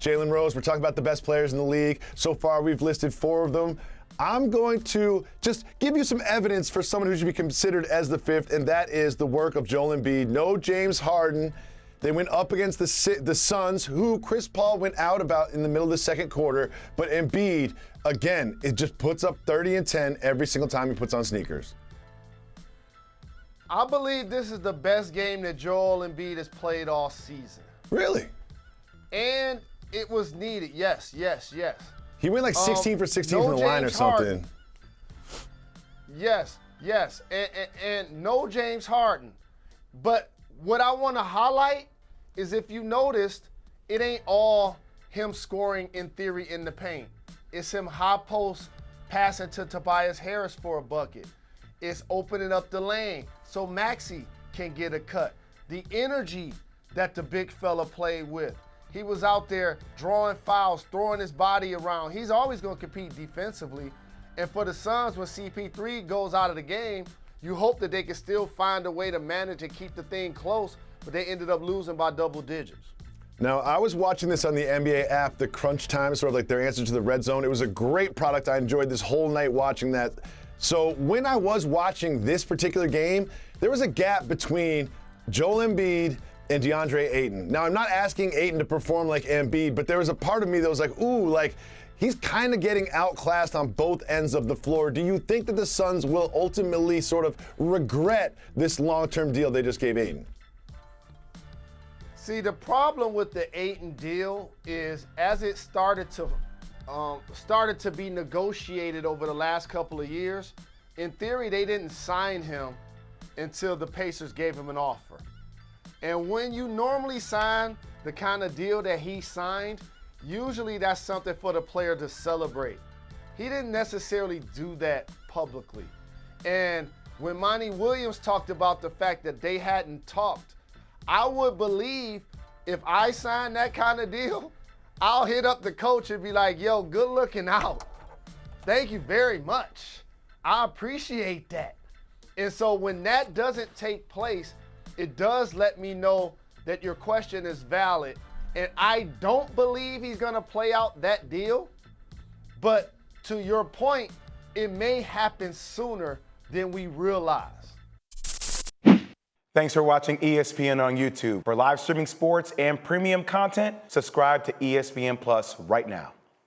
Jalen Rose. We're talking about the best players in the league. So far, we've listed 4 of them. I'm going to just give you some evidence for someone who should be considered as the 5th, and that is the work of Joel Embiid. No James Harden. They went up against the Suns, who Chris Paul went out about in the middle of the second quarter. But Embiid, again, it just puts up 30 and 10 every single time he puts on sneakers. I believe this is the best game that Joel Embiid has played all season. Really? And it was needed. Yes. He went like 16 for 16 from the line or something. Yes. And no James Harden. But what I want to highlight is, if you noticed, it ain't all him scoring in theory in the paint. It's him high post passing to Tobias Harris for a bucket. It's opening up the lane so Maxey can get a cut. The energy that the big fella played with. He was out there drawing fouls, throwing his body around. He's always going to compete defensively. And for the Suns, when CP3 goes out of the game, you hope that they can still find a way to manage and keep the thing close, but they ended up losing by double digits. Now, I was watching this on the NBA app, the Crunch Time, sort of like their answer to the Red Zone. It was a great product. I enjoyed this whole night watching that. So when I was watching this particular game, there was a gap between Joel Embiid and DeAndre Ayton. Now, I'm not asking Ayton to perform like Embiid, but there was a part of me that was like, ooh, like, he's kind of getting outclassed on both ends of the floor. Do you think that the Suns will ultimately sort of regret this long-term deal they just gave Ayton? See, the problem with the Ayton deal is, as it started to be negotiated over the last couple of years, in theory, they didn't sign him until the Pacers gave him an offer. And when you normally sign the kind of deal that he signed, usually that's something for the player to celebrate. He didn't necessarily do that publicly. And when Monty Williams talked about the fact that they hadn't talked, I would believe if I signed that kind of deal, I'll hit up the coach and be like, yo, good looking out. Thank you very much. I appreciate that. And so when that doesn't take place, it does let me know that your question is valid. And I don't believe he's going to play out that deal. But to your point, it may happen sooner than we realize. Thanks for watching ESPN on YouTube. For live streaming sports and premium content, subscribe to ESPN Plus right now.